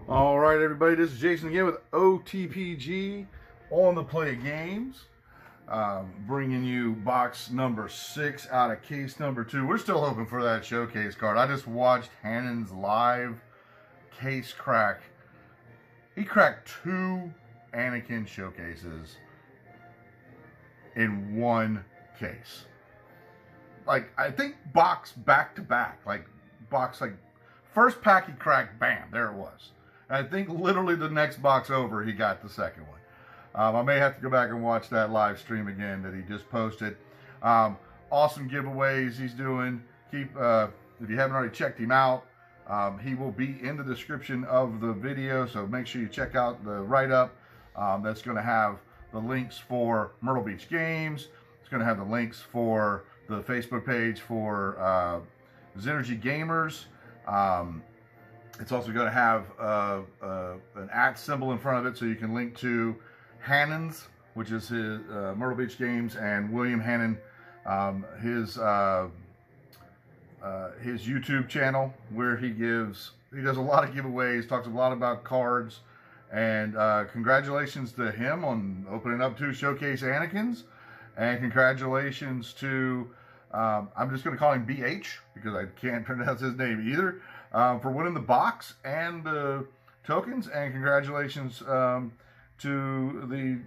All right, everybody, this is Jason again with OTPG on the Play Games, bringing you box number 6 out of case number 2. We're still hoping for that showcase card. I just watched Hannon's live case crack. He cracked 2 Anakin showcases in one case. Like, I think box back to back, first pack he cracked, bam, there it was. I think literally the next box over, he got the second one. I may have to go back and watch that live stream again that he just posted. Awesome giveaways he's doing. If you haven't already checked him out, he will be in the description of the video, so make sure you check out the write-up. That's going to have the links for Myrtle Beach Games. It's going to have the links for the Facebook page for Xynergy Gamers. It's also going to have an @ symbol in front of it, so you can link to Hannon's, which is his Myrtle Beach Games, and William Hannon, his YouTube channel, where he does a lot of giveaways, talks a lot about cards, and congratulations to him on opening up 2 showcase Anakins, and congratulations to I'm just going to call him BH because I can't pronounce his name either. For winning the box and the tokens, and congratulations to the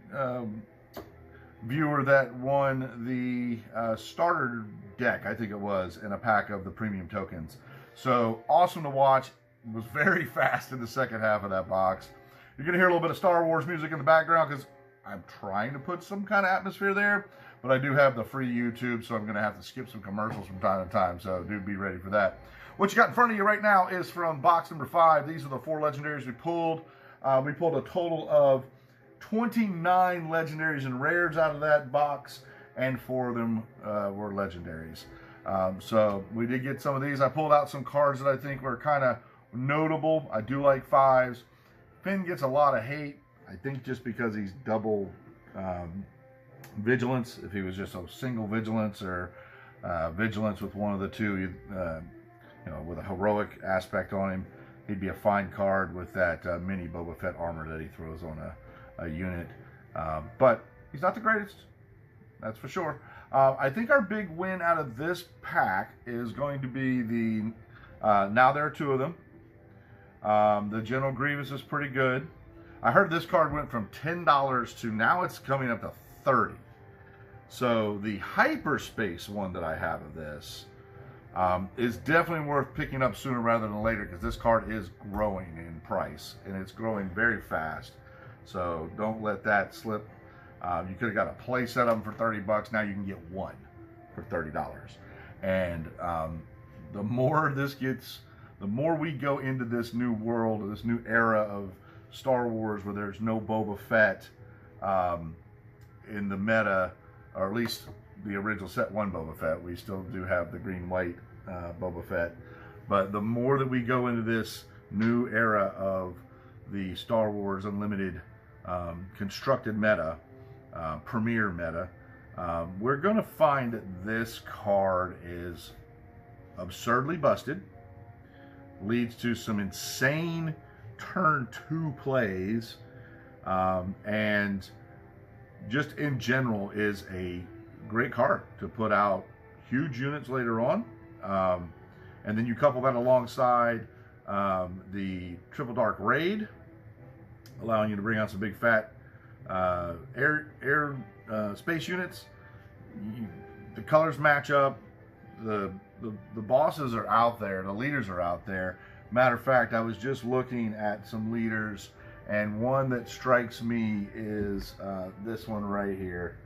viewer that won the starter deck, I think it was, in a pack of the premium tokens. So awesome to watch. It was very fast in the second half of that box. You're going to hear a little bit of Star Wars music in the background because I'm trying to put some kind of atmosphere there, but I do have the free YouTube, so I'm going to have to skip some commercials from time to time, so do be ready for that. What you got in front of you right now is from box number 5. These are the 4 legendaries we pulled. We pulled a total of 29 legendaries and rares out of that box, and 4 of them were legendaries. So we did get some of these. I pulled out some cards that I think were kind of notable. I do like 5s. Finn gets a lot of hate, I think just because he's double vigilance. If he was just a single vigilance or vigilance with one of the 2, with a heroic aspect on him, he'd be a fine card with that mini Boba Fett armor that he throws on a unit. But he's not the greatest, that's for sure. I think our big win out of this pack is going to be the, now there are 2 of them. The General Grievous is pretty good. I heard this card went from $10 to now it's coming up to $30. So the hyperspace one that I have of this is definitely worth picking up sooner rather than later, because this card is growing in price, and it's growing very fast. So don't let that slip. You could have got a play set of them for 30 bucks. Now you can get 1 for $30. And the more this gets, the more we go into this new world, this new era of Star Wars where there's no Boba Fett in the meta, or at least the original set 1 Boba Fett. We still do have the green-white Boba Fett. But the more that we go into this new era of the Star Wars Unlimited constructed meta, premier meta, we're going to find that this card is absurdly busted, leads to some insane turn 2 plays, and just in general is a great card to put out huge units later on. And then you couple that alongside the Triple Dark Raid, allowing you to bring out some big fat space units. The colors match up. The bosses are out there. The leaders are out there. Matter of fact, I was just looking at some leaders, and one that strikes me is this one right here.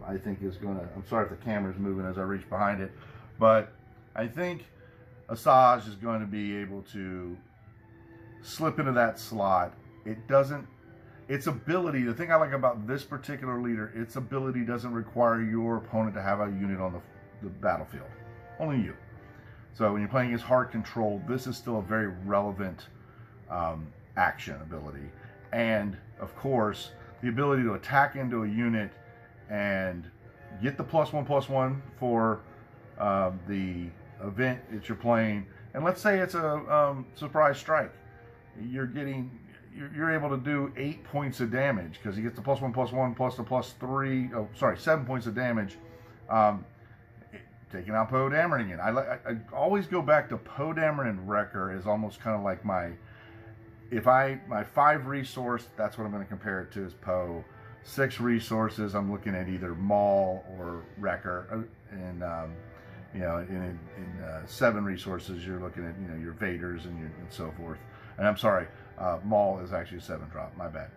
I think is going to, I'm sorry if the camera's moving as I reach behind it, but I think Asajj is going to be able to slip into that slot. Its ability, the thing I like about this particular leader, its ability doesn't require your opponent to have a unit on the battlefield. Only you. So when you're playing against hard control, this is still a very relevant action ability. And of course, the ability to attack into a unit and get the +1/+1 for the event that you're playing. And let's say it's a surprise strike. you're able to do 8 points of damage because he gets the +1/+1 plus the +3. Oh, sorry, 7 points of damage. Taking out Poe Dameron again. I always go back to Poe Dameron Wrecker is almost kind of like my 5 resource. That's what I'm going to compare it to is Poe. 6 resources. I'm looking at either Maul or Wrecker, and you know, in 7 resources, you're looking at, you know, your Vaders and so forth. And I'm sorry, Maul is actually a 7-drop. My bad.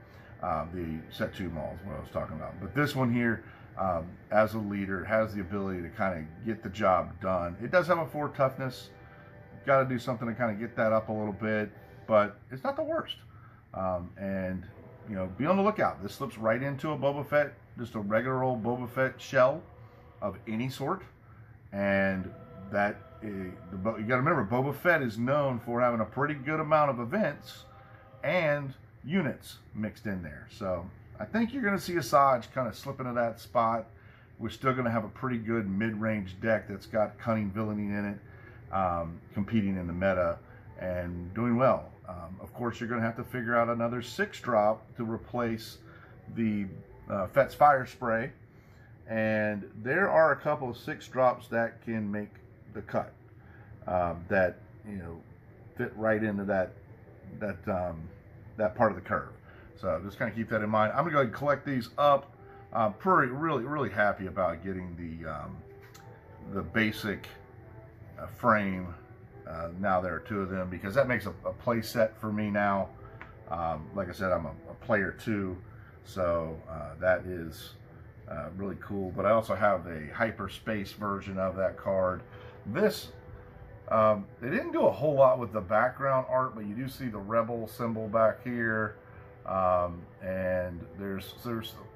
The set 2 Maul is what I was talking about. But this one here, as a leader, has the ability to kind of get the job done. It does have a 4 toughness. Got to do something to kind of get that up a little bit, but it's not the worst. And you know, be on the lookout. This slips right into a Boba Fett, just a regular old Boba Fett shell of any sort. And that you got to remember, Boba Fett is known for having a pretty good amount of events and units mixed in there. So I think you're going to see Asajj kind of slip into that spot. We're still going to have a pretty good mid-range deck that's got cunning villainy in it, competing in the meta and doing well. Of course, you're going to have to figure out another 6-drop to replace the Fett's Fire Spray. And there are a couple of 6-drops that can make the cut, that, you know, fit right into that part of the curve. So just kind of keep that in mind. I'm gonna go ahead and collect these up. I'm really happy about getting the basic frame. Now there are 2 of them because that makes a play set for me now. Like I said, I'm a player 2, so that is really cool. But I also have a hyperspace version of that card. This they didn't do a whole lot with the background art, but you do see the Rebel symbol back here. And there's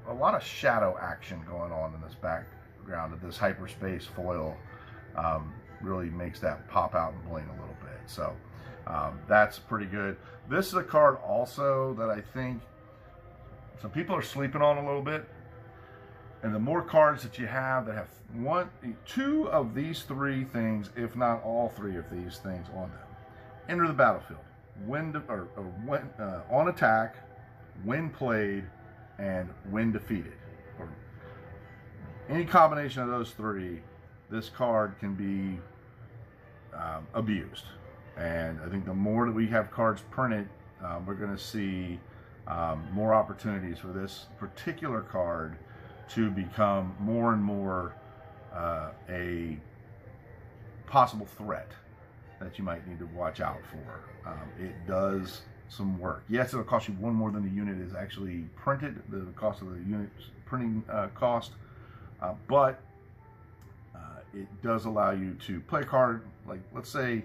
a lot of shadow action going on in this background of this hyperspace foil. Really makes that pop out and bling a little bit. So that's pretty good. This is a card also that I think some people are sleeping on a little bit. And the more cards that you have that have 2 of these 3 things, if not all 3 of these things on them, enter the battlefield. On attack, when played, and when defeated. Or any combination of those 3, this card can be abused. And I think the more that we have cards printed, we're going to see more opportunities for this particular card to become more and more a possible threat that you might need to watch out for. It does some work. Yes, it'll cost you 1 more than the unit is actually printed, the cost of the unit's printing cost, but it does allow you to play a card, like let's say,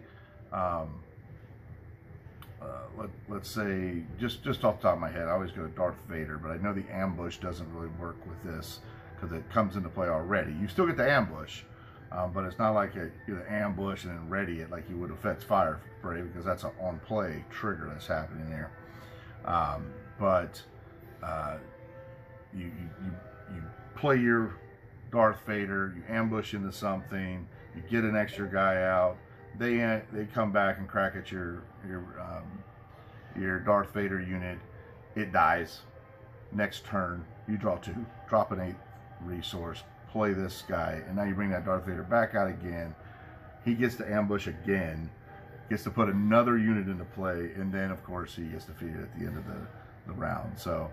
let's say, just off the top of my head, I always go to Darth Vader, but I know the ambush doesn't really work with this because it comes into play already. You still get the ambush, but it's not like you ambush and then ready it like you would have Fett's Fire Spray, because that's an on-play trigger that's happening there. But you play your Darth Vader, you ambush into something, you get an extra guy out, they come back and crack at your Darth Vader unit, it dies. Next turn, you draw 2, drop an 8 resource, play this guy, and now you bring that Darth Vader back out again. He gets to ambush again, gets to put another unit into play, and then of course he gets defeated at the end of the round. So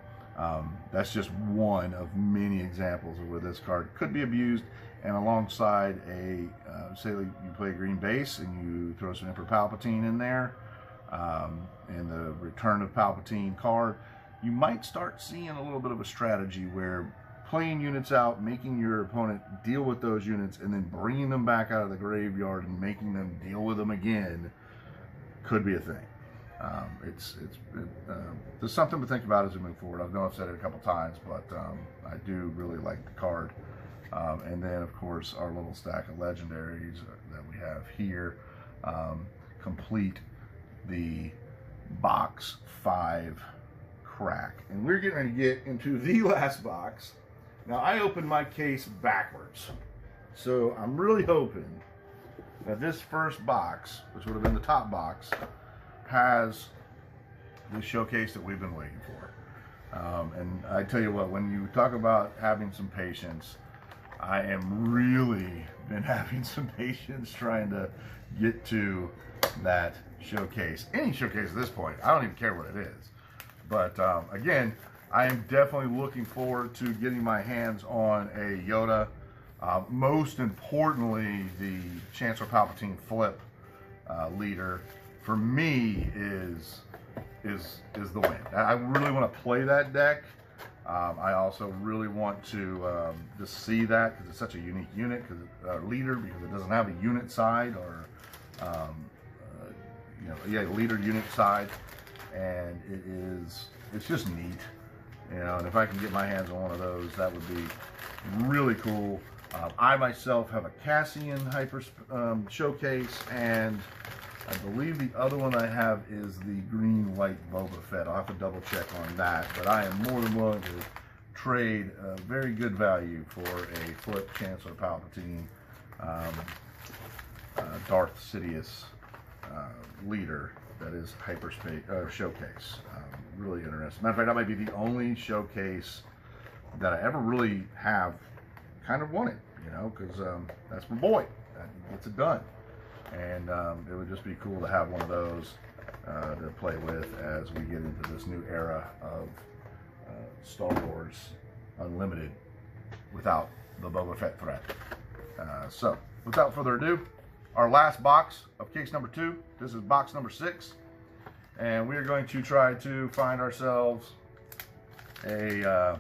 that's just one of many examples of where this card could be abused. And alongside a say you play a green base and you throw some Emperor Palpatine in there, and the Return of Palpatine card, you might start seeing a little bit of a strategy where playing units out, making your opponent deal with those units, and then bringing them back out of the graveyard and making them deal with them again could be a thing. There's something to think about as we move forward. I know I've said it a couple times, but I do really like the card. And then, of course, our little stack of legendaries that we have here complete the box 5 crack. And we're getting ready to get into the last box. Now, I opened my case backwards. So I'm really hoping that this first box, which would have been the top box, has the showcase that we've been waiting for. And I tell you what, when you talk about having some patience, I am really been having some patience trying to get to that showcase. Any showcase at this point, I don't even care what it is. But again, I am definitely looking forward to getting my hands on a Yoda. Most importantly, the Chancellor Palpatine flip leader for me is the win. I really want to play that deck. I also really want to see that because it's such a unique unit, leader, because it doesn't have a unit side or leader unit side, and it's just neat, and if I can get my hands on one of those, that would be really cool. I myself have a Cassian Hyper showcase, and I believe the other one I have is the green white Boba Fett. I'll have to double check on that, but I am more than willing to trade a very good value for a flip Chancellor Palpatine Darth Sidious leader that is hyperspace showcase. Really interesting. Matter of fact, that might be the only showcase that I ever really have kind of wanted, because that's my boy. That gets it done. And it would just be cool to have one of those to play with as we get into this new era of Star Wars Unlimited without the Boba Fett threat. So, without further ado, our last box of case number 2. This is box number 6. And we are going to try to find ourselves a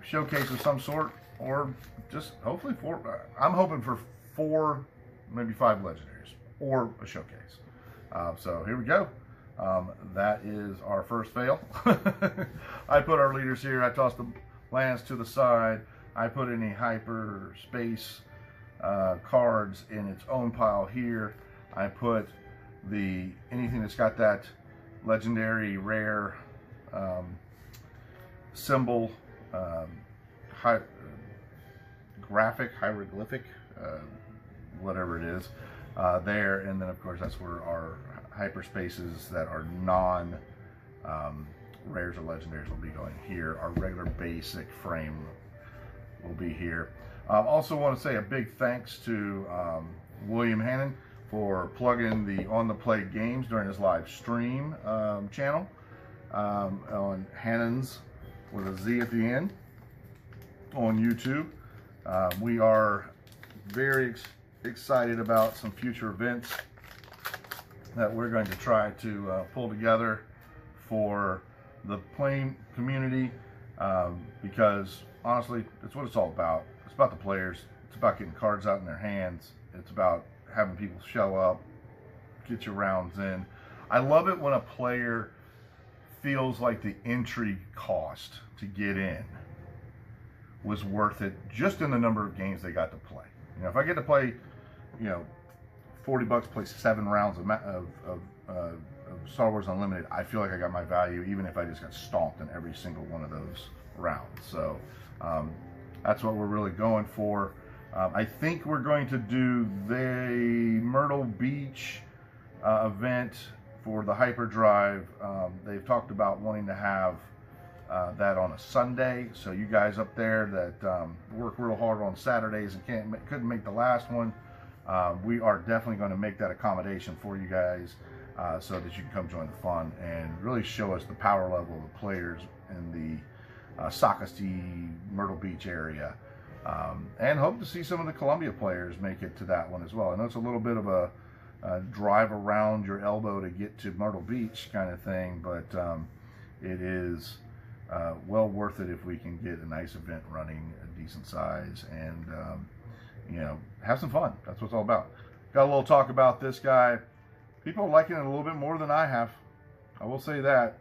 showcase of some sort, or just hopefully 4. I'm hoping for 4, maybe 5 legendaries, or a showcase. So here we go. That is our first fail. I put our leaders here. I tossed the lands to the side. I put any hyperspace cards in its own pile here. I put anything that's got that legendary rare symbol, hieroglyphic, whatever it is, there, and then of course that's where our hyperspaces that are non rares or legendaries will be going here. Our regular basic frame will be here. Also want to say a big thanks to William Hannon for plugging the On the Play games during his live stream channel on Hannon's with a Z at the end on YouTube. We are very excited about some future events that we're going to try to pull together for the playing community, because honestly, that's what it's all about. It's about the players. It's about getting cards out in their hands. It's about having people show up, get your rounds in. I love it when a player feels like the entry cost to get in was worth it just in the number of games they got to play. If I get to play, $40, play 7 rounds of Star Wars Unlimited, I feel like I got my value, even if I just got stomped in every single one of those rounds. So that's what we're really going for. I think we're going to do the Myrtle Beach event for the hyperdrive. They've talked about wanting to have that on a Sunday, so you guys up there that work real hard on Saturdays and couldn't make the last one, we are definitely going to make that accommodation for you guys, so that you can come join the fun and really show us the power level of the players in the Socastee, Myrtle Beach area, and hope to see some of the Columbia players make it to that one as well. I know it's a little bit of a drive around your elbow to get to Myrtle Beach kind of thing, but it is well worth it if we can get a nice event running, a decent size, and have some fun. That's what it's all about. Got a little talk about this guy. People are liking it a little bit more than I have. I will say that.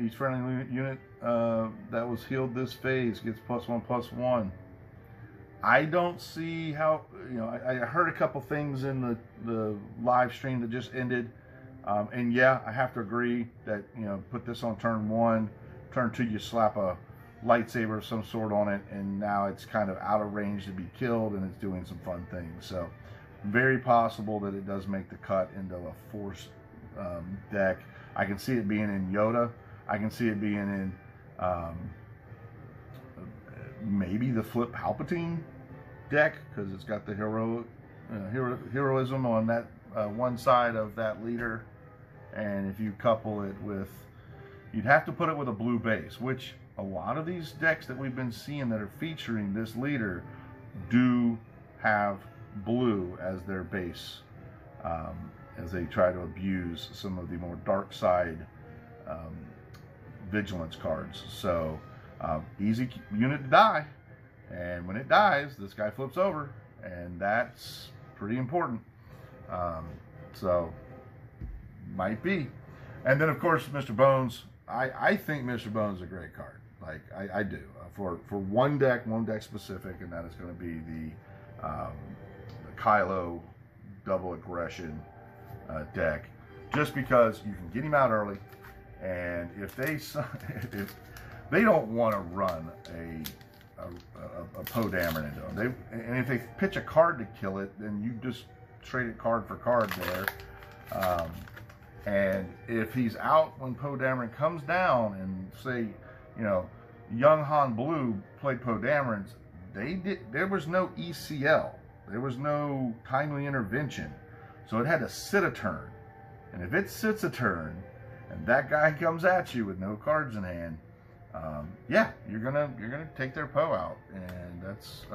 Each friendly unit that was healed this phase gets +1/+1. I don't see how, I heard a couple things in the live stream that just ended, and yeah, I have to agree that, put this on turn 1, turn 2 you slap a lightsaber of some sort on it, and now it's kind of out of range to be killed, and it's doing some fun things. So very possible that it does make the cut into a Force deck. I can see it being in Yoda. I can see it being in maybe the Flip Palpatine deck, because it's got the heroism on that one side of that leader. And if you couple it with, you'd have to put it with a blue base, which a lot of these decks that we've been seeing that are featuring this leader do have blue as their base, as they try to abuse some of the more dark side vigilance cards. So easy unit to die, and when it dies, this guy flips over, and that's pretty important. So might be. And then of course Mr. Bones, I think Mr. Bones is a great card. Like I do, for one deck specific, and that is going to be the Kylo double aggression deck, just because you can get him out early, and if they don't want to run a Poe Dameron into them, and if they pitch a card to kill it, then you just trade it card for card there. And if he's out when Poe Dameron comes down, and say, you know, young Han Blue played Poe Damerons, there was no ECL, there was no timely intervention, so it had to sit a turn. And if it sits a turn and that guy comes at you with no cards in hand, yeah, you're gonna take their Poe out, and that's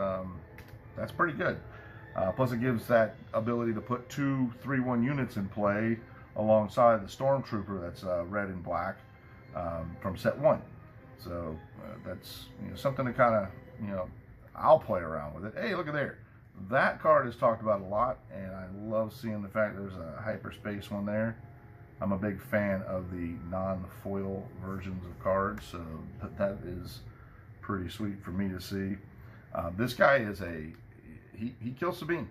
pretty good. Plus it gives that ability to put 2 3/1 units in play alongside the Stormtrooper that's red and black from set 1. So that's, you know, something to kind of, you know, I'll play around with it. Hey, look at there. That card is talked about a lot, and I love seeing the fact there's a hyperspace one there. I'm a big fan of the non-foil versions of cards, so that is pretty sweet for me to see. This guy is he kills Sabine.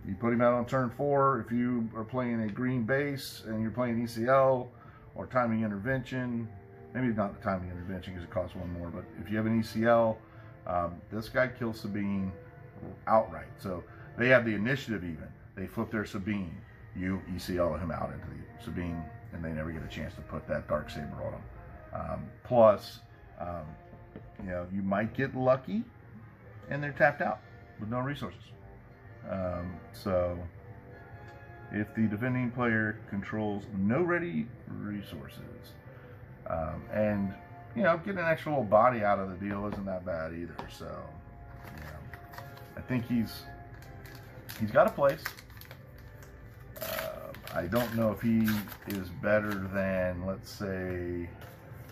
You put him out on turn 4. If you are playing a green base and you're playing ECL or timing intervention, maybe not the timing intervention because it costs 1 more, but if you have an ECL, this guy kills Sabine outright. So they have the initiative even. They flip their Sabine. You ECL him out into the Sabine, and they never get a chance to put that Darksaber on him. Plus, you know, you might get lucky and they're tapped out with no resources. So if the defending player controls no ready resources, and, you know, getting an extra little body out of the deal isn't that bad either. So, you know, I think he's got a place. I don't know if he is better than, let's say,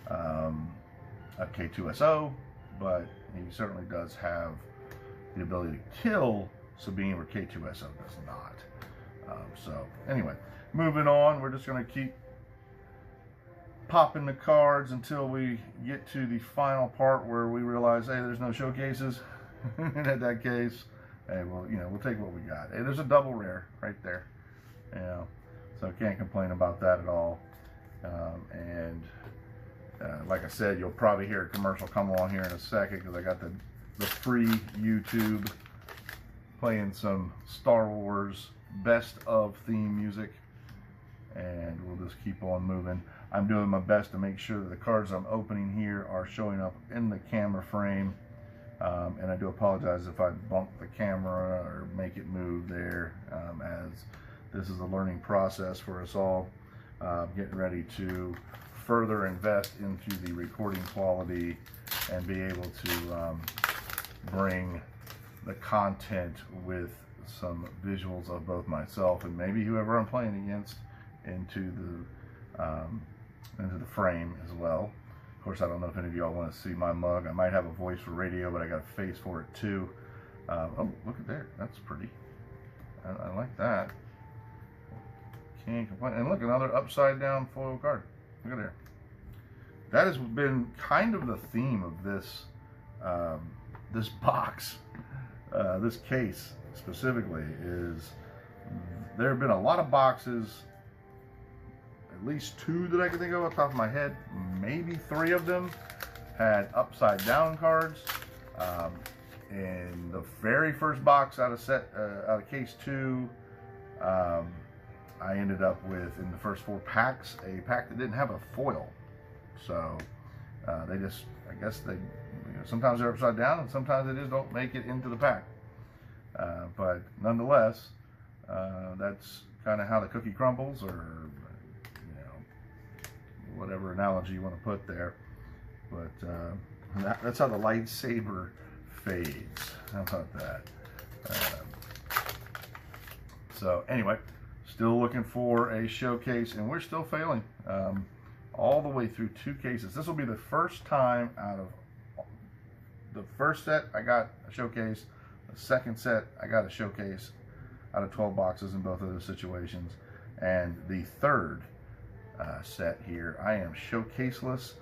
a K2SO, but he certainly does have the ability to kill Sabine, where K2SO does not. So anyway, moving on, we're just going to keep popping the cards until we get to the final part where we realize, hey, there's no showcases. And in that case, hey, well, you know, we'll take what we got. Hey, there's a double rare right there, you know, so can't complain about that at all. Like I said, you'll probably hear a commercial come on here in a second, because I got the free YouTube playing some Star Wars best of theme music, and we'll just keep on moving. I'm doing my best to make sure that the cards I'm opening here are showing up in the camera frame, and I do apologize if I bump the camera or make it move there, as this is a learning process for us all, getting ready to further invest into the recording quality and be able to bring the content with some visuals of both myself and maybe whoever I'm playing against into the frame as well. Of course, I don't know if any of y'all want to see my mug. I might have a voice for radio, but I got a face for it too. Oh, look at there. That's pretty. I like that. Can't complain. And look, another upside down foil card. Look at there. That has been kind of the theme of this this box, this case specifically, is there have been a lot of boxes, at least 2 that I can think of off the top of my head, maybe 3 of them had upside down cards. In the very first box out of case 2, I ended up with, in the first 4 packs, a pack that didn't have a foil. So they just, I guess they, sometimes they're upside down and sometimes they just don't make it into the pack. But nonetheless, that's kind of how the cookie crumbles, or whatever analogy you want to put there. But that's how the lightsaber fades. How about that? So anyway, still looking for a showcase, and we're still failing all the way through 2 cases. This will be the first time out of the first set I got a showcase. The second set I got a showcase out of 12 boxes in both of those situations. And the third set here, I am showcaseless.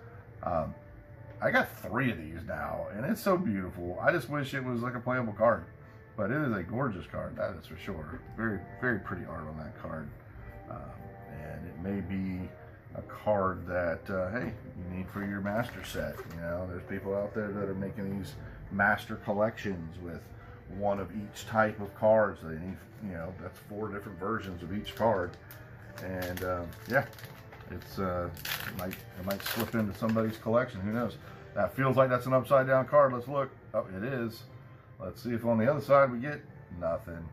I got 3 of these now, and it's so beautiful. I just wish it was like a playable card. But it is a gorgeous card, that is for sure. Very, very pretty art on that card. And it may be a card that, hey, you need for your master set. There's people out there that are making these master collections with 1 of each type of cards. They need, that's 4 different versions of each card. And yeah, it might slip into somebody's collection. Who knows? That feels like that's an upside down card. Let's look. Oh, it is. Let's see if on the other side we get nothing.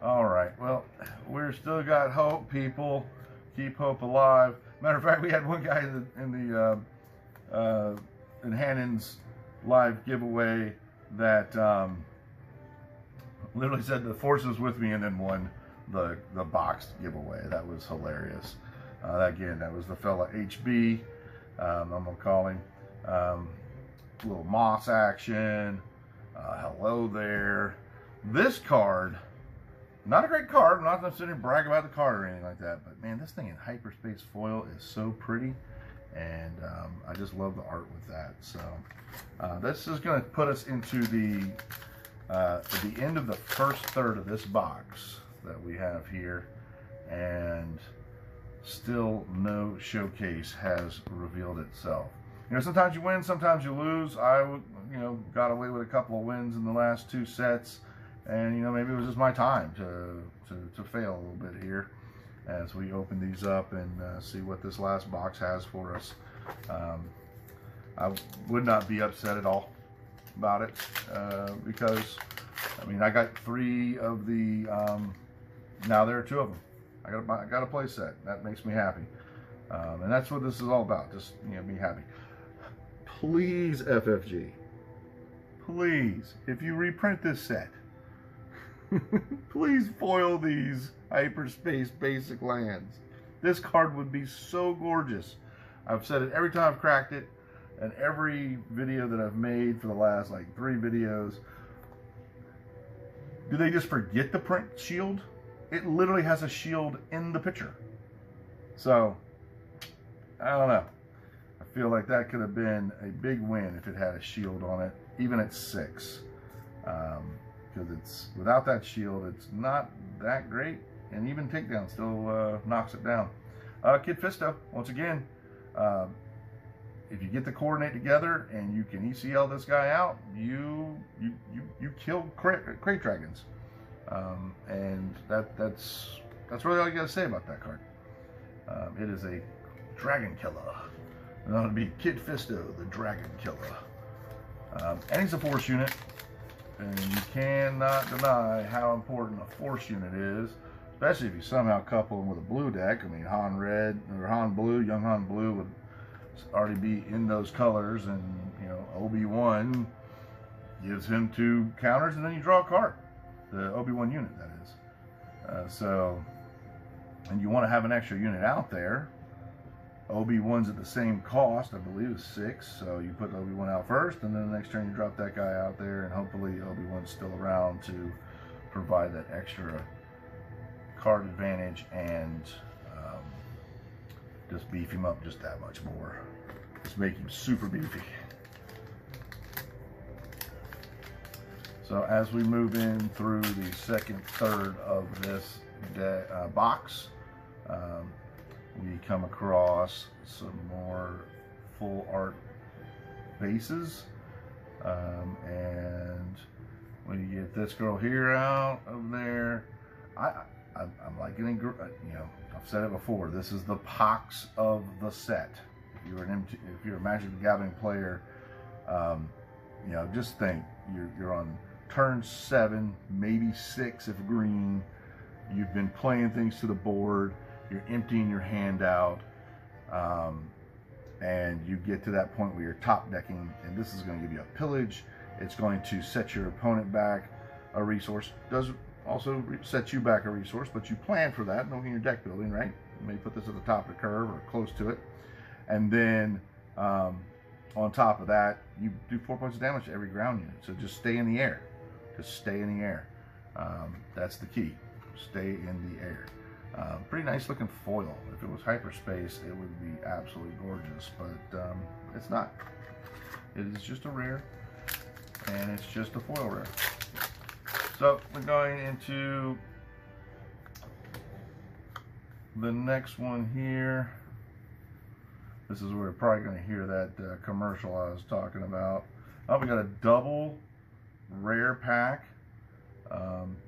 All right. Well, we're still got hope, people. Keep hope alive. Matter of fact, we had one guy in Hannon's live giveaway that literally said the force was with me and then won the boxed giveaway. That was hilarious. Again, that was the fella HB. I'm gonna call him. Little moss action. Hello there. This card, not a great card. I'm not going to sit here and brag about the card or anything like that, but man, this thing in hyperspace foil is so pretty, and I just love the art with that. So this is going to put us into the end of the first third of this box that we have here, and still no showcase has revealed itself. Sometimes you win, sometimes you lose. I got away with a couple of wins in the last 2 sets, and maybe it was just my time to fail a little bit here as we open these up and see what this last box has for us. I would not be upset at all about it because I got 3 of the now there are 2 of them. I got a play set. That makes me happy, and that's what this is all about. Just be happy. Please, FFG, please, if you reprint this set, please foil these hyperspace basic lands. This card would be so gorgeous. I've said it every time I've cracked it, and every video that I've made for the last 3 videos. Do they just forget the print shield? It literally has a shield in the picture. So, I don't know. I feel like that could have been a big win if it had a shield on it, even at 6. Because it's without that shield, it's not that great, and even takedown still knocks it down. Kid Fisto, once again, if you get the coordinate together and you can ECL this guy out, you kill crate dragons, and that's really all you got to say about that card. It is a dragon killer. And that would be Kid Fisto, the dragon killer. And he's a force unit, and you cannot deny how important a force unit is, especially if you somehow couple him with a blue deck. Han Red or Han Blue, young Han Blue would already be in those colors, and Obi-Wan gives him 2 counters, and then you draw a card. The Obi-Wan unit, that is. And you want to have an extra unit out there. Obi-Wan's at the same cost, I believe, is 6. So you put Obi-Wan out first, and then the next turn you drop that guy out there, and hopefully Obi-Wan's still around to provide that extra card advantage and just beef him up just that much more. Just make him super beefy. So as we move in through the second third of this box, we come across some more full art bases, and when you get this girl here out of there, I I'm liking, you know, I've said it before. This is the pox of the set. If you're a Magic the Gathering player, you know, just think you're on turn 7, maybe 6 if green. You've been playing things to the board. You're emptying your hand out, and you get to that point where you're top decking, and this is going to give you a pillage. It's going to set your opponent back a resource. Does also set you back a resource, but you plan for that knowing your deck building, right? You may put this at the top of the curve or close to it, and then on top of that, you do 4 points of damage to every ground unit. So just stay in the air. Just stay in the air. That's the key. Stay in the air. Pretty nice looking foil. If it was hyperspace, it would be absolutely gorgeous, but it's not. It is just a rare, and it's just a foil rare. So we're going into the next one here. This is where we're probably going to hear that commercial I was talking about. Oh, we got a double rare pack.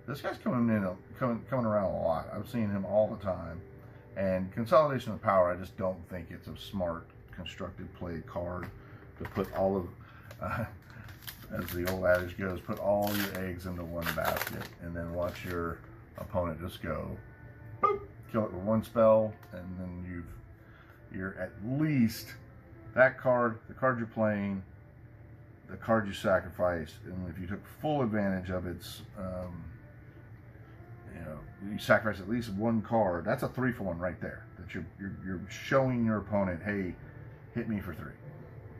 This guy's coming around a lot. I've seen him all the time. And Consolidation of Power, I just don't think it's a smart constructed play card to put all of, as the old adage goes, put all your eggs into one basket and then watch your opponent just go, boop, kill it with one spell, and then you're at least that card, the card you're playing, the card you sacrificed, and if you took full advantage of its, you know, you sacrifice at least one card. That's a 3-for-1 right there. That you're showing your opponent, hey, hit me for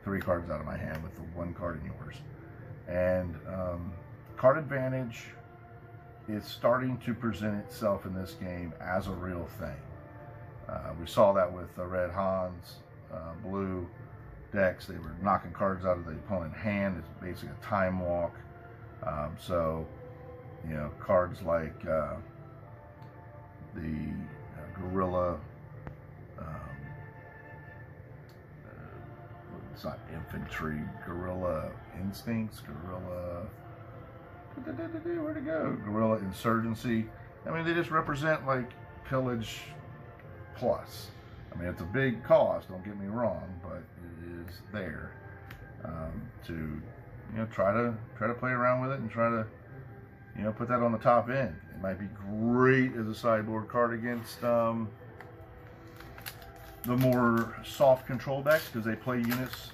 3 cards out of my hand with the one card in yours. And card advantage is starting to present itself in this game as a real thing. We saw that with the Red Hans, blue decks. They were knocking cards out of the opponent's hand. It's basically a time walk. So, you know, cards like the Gorilla, it's not infantry, Gorilla Instincts, Gorilla, where'd it go? Gorilla Insurgency. I mean, they just represent like pillage plus. I mean, it's a big cost, don't get me wrong, but it is there to, you know, try to play around with it and try to, you know, put that on the top end. It might be great as a sideboard card against the more soft control decks because they play units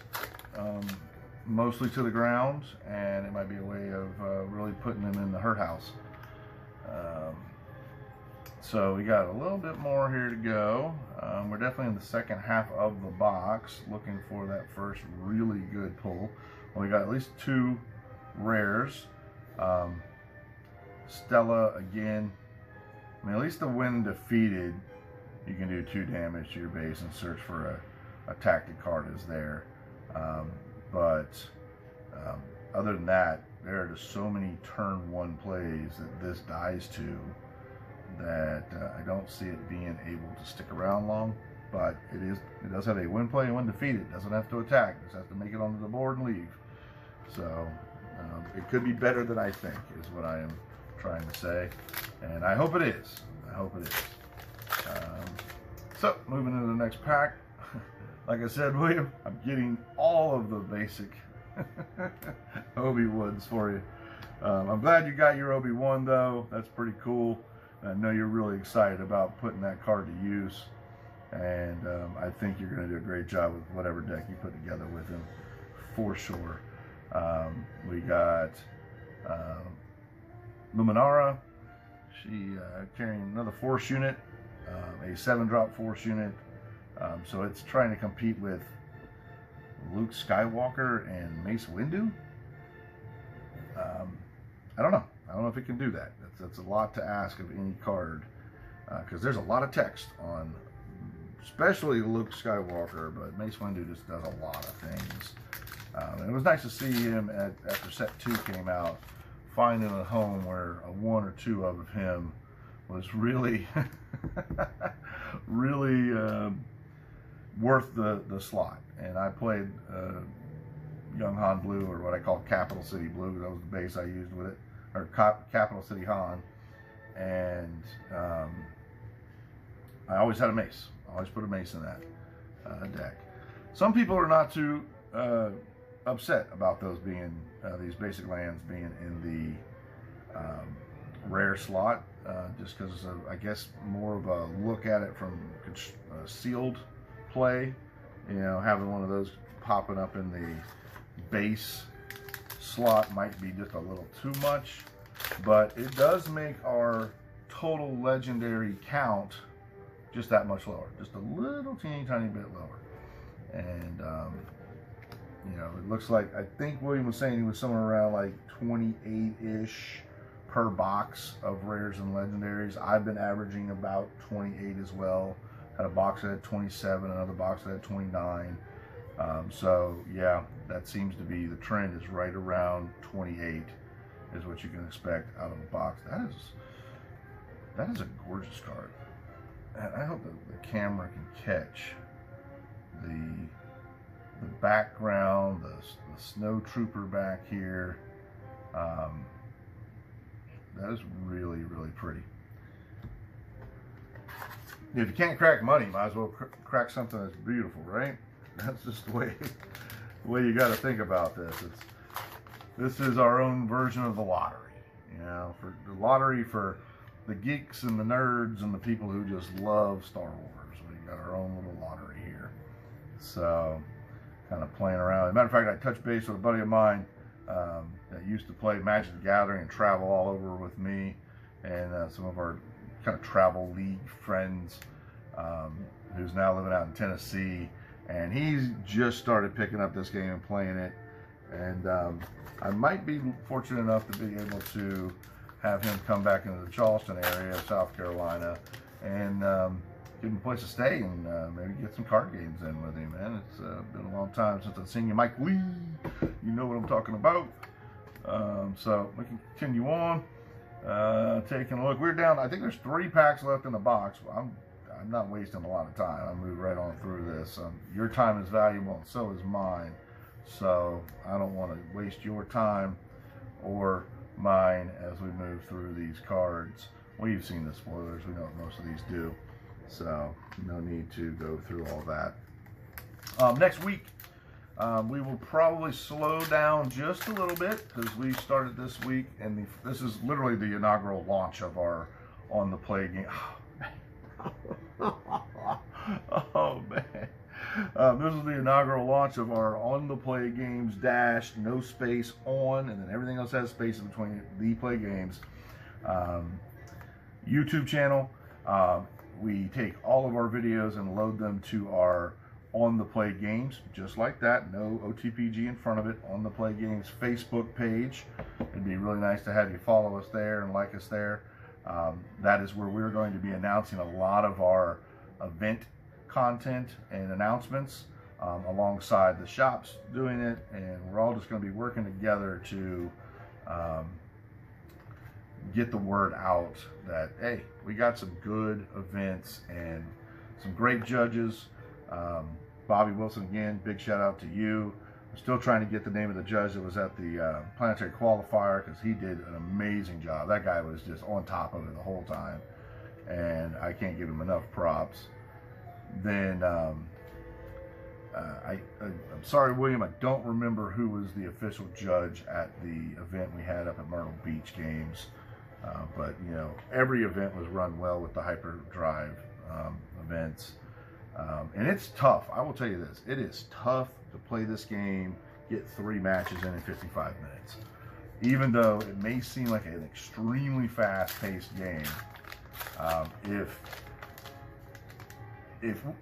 mostly to the ground, and it might be a way of really putting them in the hurt house. So we got a little bit more here to go. We're definitely in the second half of the box, looking for that first really good pull. Well, we got at least 2 rares. Stella again. I mean, at least the when defeated, you can do 2 damage to your base and search for a tactic card is there. Other than that, there are just so many turn 1 plays that this dies to that I don't see it being able to stick around long. But it does have a win play and win defeated. It doesn't have to attack. It just has to make it onto the board and leave. So it could be better than I think is what I am trying to say, and I hope it is. I hope it is. So moving into the next pack. Like I said, William, I'm getting all of the basic Obi-Wans for you. I'm glad you got your Obi-Wan though. That's pretty cool. I know you're really excited about putting that card to use, and I think you're going to do a great job with whatever deck you put together with him, for sure. We got Luminara. She carrying another force unit, a 7-drop force unit. So it's trying to compete with Luke Skywalker and Mace Windu. I don't know. I don't know if it can do that. That's a lot to ask of any card, because there's a lot of text on, especially Luke Skywalker, but Mace Windu just does a lot of things. And it was nice to see him after set 2 came out, finding a home where a 1 or 2 of him was really, really worth the slot. And I played Young Han Blue, or what I call Capital City Blue. That was the base I used with it, or Capital City Han. and I always had a mace. I always put a mace in that deck. Some people are not too upset about those being these basic lands being in the rare slot, just because I guess more of a look at it from sealed play. You know, having one of those popping up in the base slot might be just a little too much, but it does make our total legendary count just that much lower, just a little teeny tiny bit lower. And you know, it looks like, I think William was saying he was somewhere around like 28-ish per box of rares and legendaries. I've been averaging about 28 as well. Had a box that had 27, another box that had 29. So yeah, that seems to be the trend, is right around 28 is what you can expect out of a box. That is a gorgeous card. And I hope that the camera can catch the background, the snow trooper back here. That is really, really pretty. If you can't crack money, might as well crack something that's beautiful, right? That's just the way you got to think about this. This is our own version of the lottery, you know, for the lottery for the geeks and the nerds and the people who just love Star Wars. We got our own little lottery here. So, kind of playing around. As a matter of fact, I touched base with a buddy of mine that used to play Magic the Gathering and travel all over with me, and some of our kind of travel league friends, who's now living out in Tennessee, and he's just started picking up this game and playing it. And I might be fortunate enough to be able to have him come back into the Charleston area of South Carolina and give him a place to stay, and maybe get some card games in with him, man. It's been a long time since I've seen you, Mike Lee. You know what I'm talking about. So we can continue on. Taking a look. We're down, I think there's 3 packs left in the box. I'm not wasting a lot of time. I move right on through this. Your time is valuable, and so is mine. So I don't want to waste your time or mine as we move through these cards. We've seen the spoilers. We know what most of these do. So no need to go through all that. Next week, we will probably slow down just a little bit, because we started this week, and this is literally the inaugural launch of our On the Play game. Oh man. This is the inaugural launch of our On the Play Games dash, no space on, and then everything else has space in between, the Play Games YouTube channel. We take all of our videos and load them to our On the Play Games, just like that, no OTPG in front of it, On the Play Games Facebook page. It'd be really nice to have you follow us there and like us there. That is where we're going to be announcing a lot of our event content and announcements, alongside the shops doing it, and we're all just going to be working together to get the word out that, hey, we got some good events and some great judges. Bobby Wilson, again, big shout out to you. I'm still trying to get the name of the judge that was at the planetary qualifier, because he did an amazing job. That guy was just on top of it the whole time, and I can't give him enough props. Then I'm sorry, William, I don't remember who was the official judge at the event we had up at Myrtle Beach Games, but you know, every event was run well with the hyperdrive events. And it's tough. I will tell you this, it is tough to play this game, get 3 matches in 55 minutes. Even though it may seem like an extremely fast-paced game,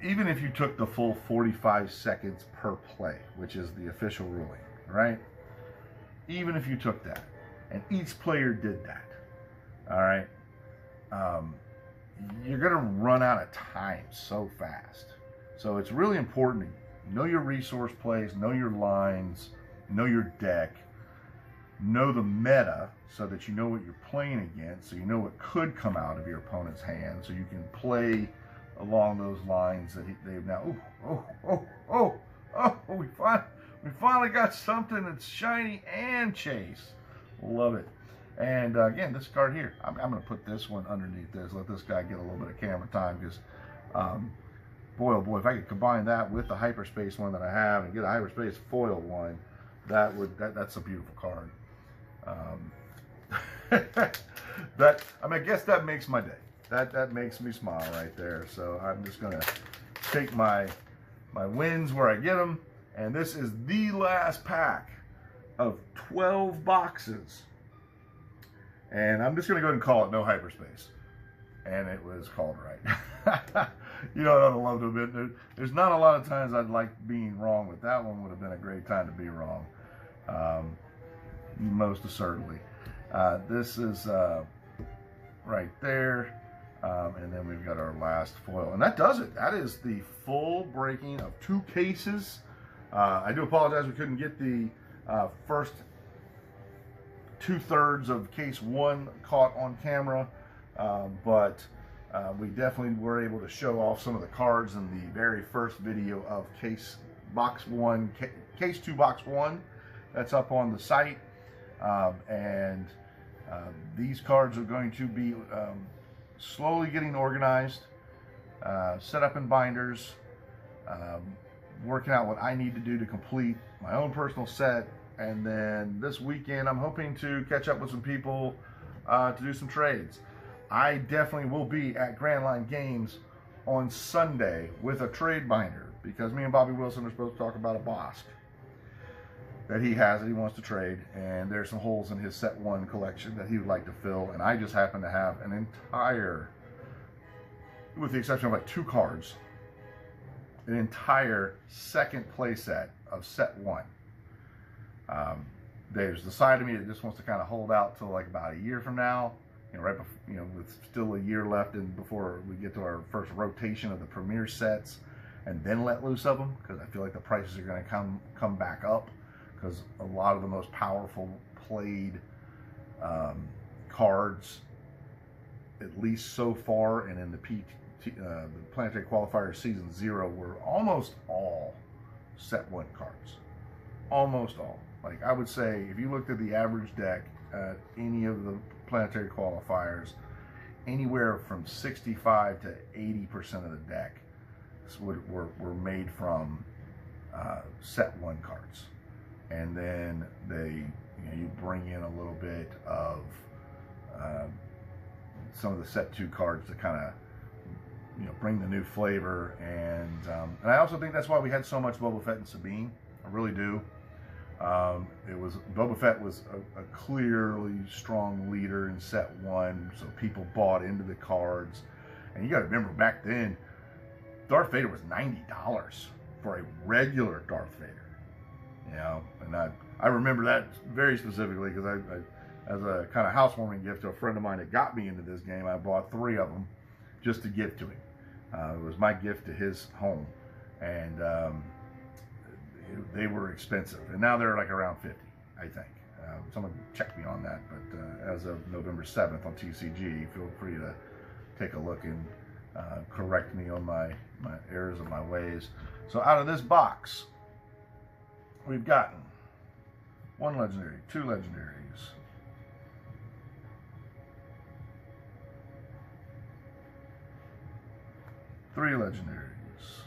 even if you took the full 45 seconds per play, which is the official ruling, right? Even if you took that, and each player did that, all right, you're going to run out of time so fast. So it's really important to know your resource plays, know your lines, know your deck, know the meta, so that you know what you're playing against, so you know what could come out of your opponent's hand, so you can play along those lines that they've now. We finally got something that's shiny and chase. Love it. And again, this card here, I'm going to put this one underneath this, let this guy get a little bit of camera time, because boy, oh boy, if I could combine that with the hyperspace one that I have and get a hyperspace foil one, that's a beautiful card. I guess that makes my day. That makes me smile right there. So I'm just gonna take my wins where I get them, and this is the last pack of 12 boxes, and I'm just gonna go ahead and call it no hyperspace, and it was called right. You know, I'd love to admit there's not a lot of times I'd like being wrong, but that one would have been a great time to be wrong, most assuredly. This is right there. And then we've got our last foil, and that does it. That is the full breaking of 2 cases. I do apologize we couldn't get the first 2/3 of case 1 caught on camera, but we definitely were able to show off some of the cards in the very first video of case 2 box 1 that's up on the site. These cards are going to be slowly getting organized, set up in binders, working out what I need to do to complete my own personal set, and then this weekend I'm hoping to catch up with some people to do some trades. I definitely will be at Grand Line Games on Sunday with a trade binder, because me and Bobby Wilson are supposed to talk about a Bosk that he has that he wants to trade, and there's some holes in his set 1 collection that he would like to fill, and I just happen to have an entire, with the exception of like 2 cards, an entire second play set of set 1. There's the side of me that just wants to kind of hold out till like about a year from now, right before, with still a year left and before we get to our first rotation of the premier sets, and then let loose of them, because I feel like the prices are going to come back up, because a lot of the most powerful played cards, at least so far, and in the Planetary Qualifier Season 0, were almost all set 1 cards. Almost all. Like, I would say, if you looked at the average deck at any of the Planetary Qualifiers, anywhere from 65 to 80% of the deck were made from set 1 cards. And then you bring in a little bit of some of the set 2 cards to kind of bring the new flavor, and I also think that's why we had so much Boba Fett and Sabine. I really do. Boba Fett was a clearly strong leader in set 1, so people bought into the cards. And you got to remember, back then, Darth Vader was $90 for a regular Darth Vader. And I remember that very specifically, because I as a kind of housewarming gift to a friend of mine that got me into this game, I bought 3 of them just to give to him. It was my gift to his home, and they were expensive, and now they're like around 50, I think. Someone checked me on that, but as of November 7th on TCG, feel free to take a look and correct me on my errors of my ways. So out of this box, we've gotten 1 legendary, 2 legendaries, 3 legendaries,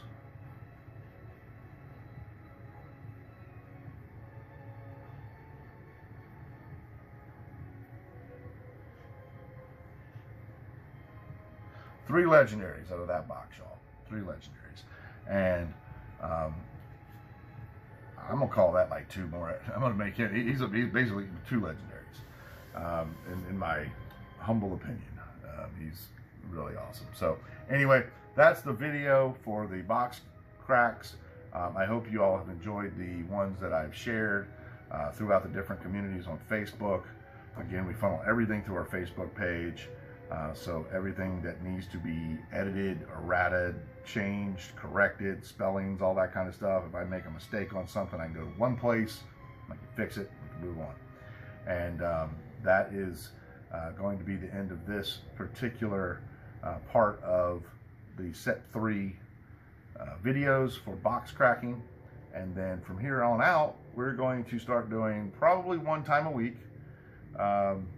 3 legendaries out of that box, y'all. 3 legendaries. And I'm going to call that like 2 more. I'm going to make him, he's basically 2 legendaries, in my humble opinion. He's really awesome. So anyway, that's the video for the box cracks. I hope you all have enjoyed the ones that I've shared throughout the different communities on Facebook. Again, we funnel everything through our Facebook page. So everything that needs to be edited, errated, changed, corrected, spellings, all that kind of stuff. If I make a mistake on something, I can go to one place, I can fix it, we can move on. And that is going to be the end of this particular part of the set 3 videos for box cracking. And then from here on out, we're going to start doing probably 1 time a week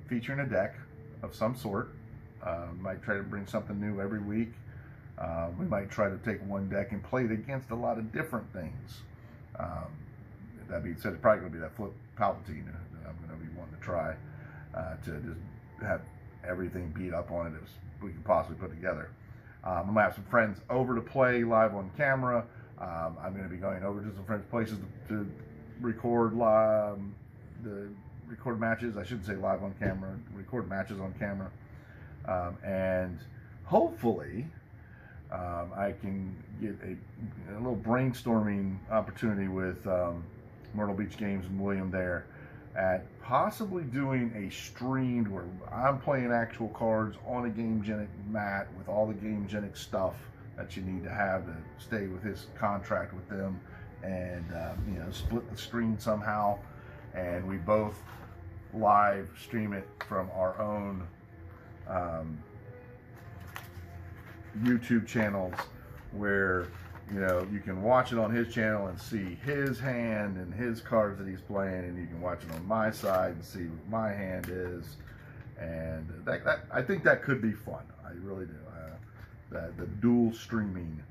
featuring a deck of some sort. Might try to bring something new every week. We might try to take one deck and play it against a lot of different things. That being said, it's probably going to be that Flip Palpatine that I'm going to be wanting to try to just have everything beat up on it as we can possibly put together. I'm going to have some friends over to play live on camera. I'm going to be going over to some friends' places to record live, record matches. I shouldn't say live on camera, record matches on camera. And hopefully I can get a little brainstorming opportunity with Myrtle Beach Games and William there at possibly doing a streamed where I'm playing actual cards on a GameGenic mat with all the GameGenic stuff that you need to have to stay with his contract with them, and you know, split the screen somehow, and we both live stream it from our own YouTube channels, where you know, you can watch it on his channel and see his hand and his cards that he's playing, and you can watch it on my side and see what my hand is. And that I think that could be fun. I really do. The dual streaming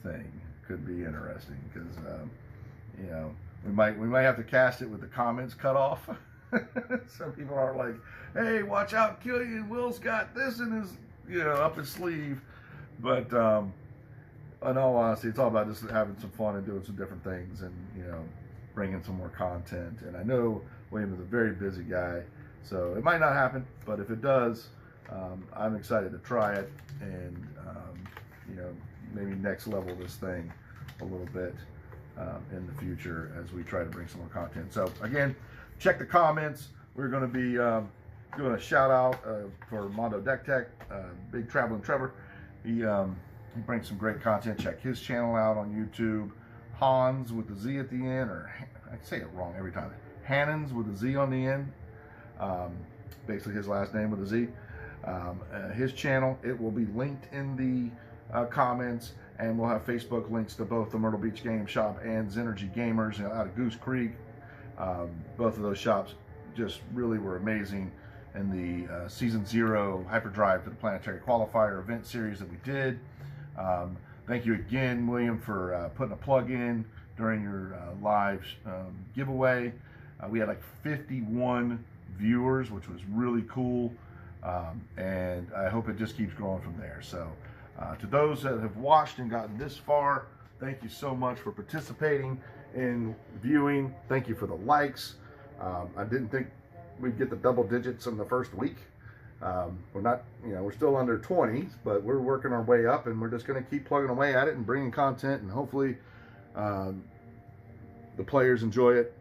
thing could be interesting, because you know, we might have to cast it with the comments cut off. Some people are like, "Hey, watch out, Killian Will's got this in his, you know, up his sleeve," but in all honesty, it's all about just having some fun and doing some different things, and you know, bringing some more content. And I know William is a very busy guy, so it might not happen, but if it does, I'm excited to try it, and you know, maybe next level this thing a little bit in the future as we try to bring some more content. So again, check the comments. We're going to be doing a shout out for Mondo Deck Tech, Big Traveling Trevor. He brings some great content. Check his channel out on YouTube. Hans with the Z at the end, or I say it wrong every time. Hannons with a Z on the end. Basically his last name with a Z. His channel, it will be linked in the comments, and we'll have Facebook links to both the Myrtle Beach Game Shop and Zenergy Gamers, you know, out of Goose Creek. Both of those shops just really were amazing in the Season 0 Hyperdrive to the Planetary Qualifier event series that we did. Thank you again, William, for putting a plug in during your live giveaway. We had like 51 viewers, which was really cool, and I hope it just keeps growing from there. So to those that have watched and gotten this far, thank you so much for participating in viewing. Thank you for the likes. I didn't think we'd get the double digits in the first week. We're not, you know, we're still under 20s, but we're working our way up, and we're just going to keep plugging away at it and bringing content, and hopefully the players enjoy it,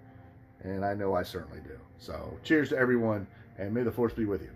and I know I certainly do. So cheers to everyone, and may the force be with you.